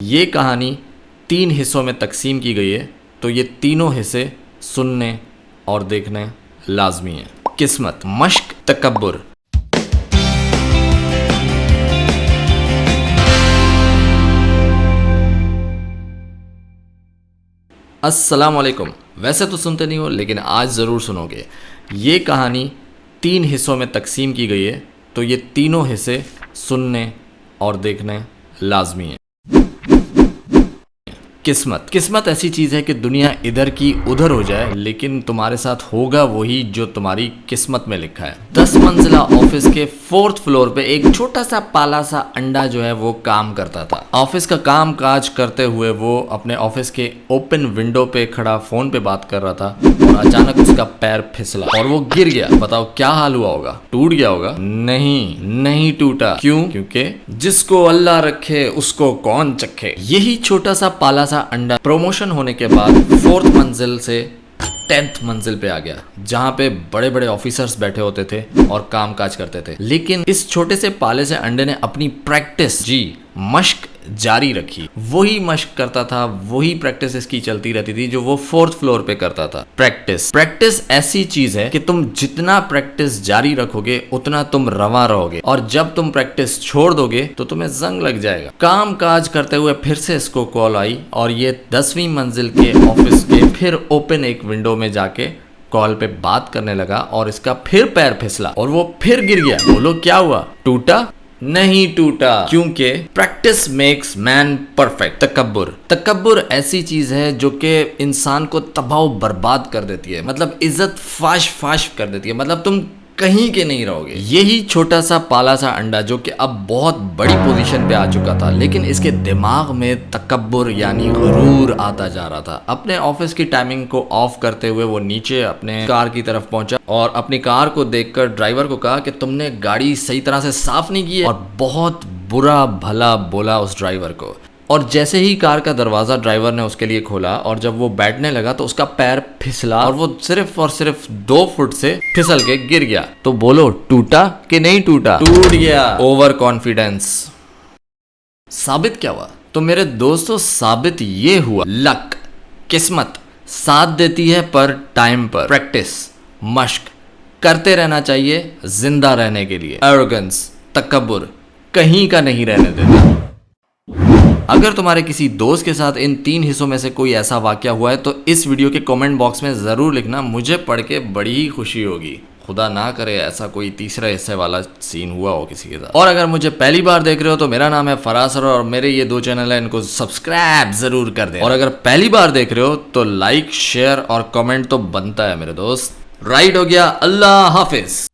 ये कहानी 3 हिस्सों में तकसीम की गई है, तो ये तीनों हिस्से सुनने और देखने लाजमी है। किस्मत, मश्क, तकब्बुर। अस्सलाम वालेकुम। वैसे तो सुनते नहीं हो, लेकिन आज ज़रूर सुनोगे। ये कहानी 3 हिस्सों में तकसीम की गई है, तो ये तीनों हिस्से सुनने और देखने लाजमी है। किस्मत ऐसी चीज़ है कि दुनिया इधर की उधर हो जाए, लेकिन तुम्हारे साथ होगा वही जो तुम्हारी किस्मत में लिखा है। 10 मंजिला ऑफिस के 4th फ्लोर पे एक छोटा सा पाला सा अंडा जो है वो काम करता था। ऑफिस का काम काज करते हुए वो अपने ऑफिस के ओपन विंडो पे खड़ा फोन पे बात कर रहा था और अचानक उसका पैर फिसला और वो गिर गया। बताओ क्या हाल हुआ होगा? टूट गया होगा? नहीं टूटा। क्यों? क्योंकि जिसको अल्लाह रखे उसको कौन चखे। यही छोटा सा पाला सा अंडा प्रमोशन होने के बाद 4th मंजिल से 10th मंजिल पे आ गया, जहाँ पे बड़े बड़े ऑफिसर्स बैठे होते थे और काम काज करते थे। लेकिन इस छोटे से पाले से अंडे ने अपनी प्रैक्टिस मश्क जारी रखी। वही मश्क करता था, वही प्रैक्टिस इसकी चलती रहती थी जो वो 4th फ्लोर पे करता था। प्रैक्टिस ऐसी चीज है कि तुम जितना प्रैक्टिस जारी रखोगे उतना तुम रवा रहोगे, और जब तुम प्रैक्टिस छोड़ दोगे तो तुम्हें जंग लग जाएगा। काम काज करते हुए फिर से इसको कॉल आई और ये 10वीं मंजिल के ऑफिस के फिर ओपन एक विंडो में जाके कॉल पे बात करने लगा और इसका फिर पैर फिसला और वो फिर गिर गया। बोलो क्या हुआ? टूटा? नहीं टूटा, क्योंकि प्रैक्टिस मेक्स मैन परफेक्ट। तकब्बुर ऐसी चीज है जो कि इंसान को तबाह बर्बाद कर देती है, मतलब इज्जत फाश कर देती है, मतलब तुम कहीं के नहीं रहोगे। यही छोटा सा पाला सा अंडा जो कि अब बहुत बड़ी पोजीशन पे आ चुका था, लेकिन इसके दिमाग में तकब्बुर यानी गुरूर आता जा रहा था। अपने ऑफिस की टाइमिंग को ऑफ करते हुए वो नीचे अपने कार की तरफ पहुंचा और अपनी कार को देखकर ड्राइवर को कहा कि तुमने गाड़ी सही तरह से साफ नहीं की है, और बहुत बुरा भला बोला उस ड्राइवर को। और जैसे ही कार का दरवाज़ा ड्राइवर ने उसके लिए खोला और जब वो बैठने लगा तो उसका पैर फिसला और वो सिर्फ और सिर्फ 2 फुट से फिसल के गिर गया। तो बोलो टूटा कि नहीं टूटा? टूट गया। Over confidence. साबित क्या हुआ? तो मेरे दोस्तों, साबित ये हुआ लक, किस्मत साथ देती है पर टाइम पर। प्रैक्टिस, मश्क करते रहना चाहिए जिंदा रहने के लिए। एरोगेंस, तकब्बुर कहीं का नहीं रहने देता। अगर तुम्हारे किसी दोस्त के साथ इन 3 हिस्सों में से कोई ऐसा वाकया हुआ है तो इस वीडियो के कमेंट बॉक्स में ज़रूर लिखना, मुझे पढ़ के बड़ी ही खुशी होगी। खुदा ना करे ऐसा कोई तीसरा हिस्से वाला सीन हुआ हो किसी के साथ। और अगर मुझे पहली बार देख रहे हो तो मेरा नाम है फराज सरोवर और मेरे ये 2 चैनल है, इनको सब्सक्राइब ज़रूर कर दें। और अगर पहली बार देख रहे हो तो लाइक, शेयर और कमेंट तो बनता है मेरे दोस्त। राइट हो गया। अल्लाह हाफिज़।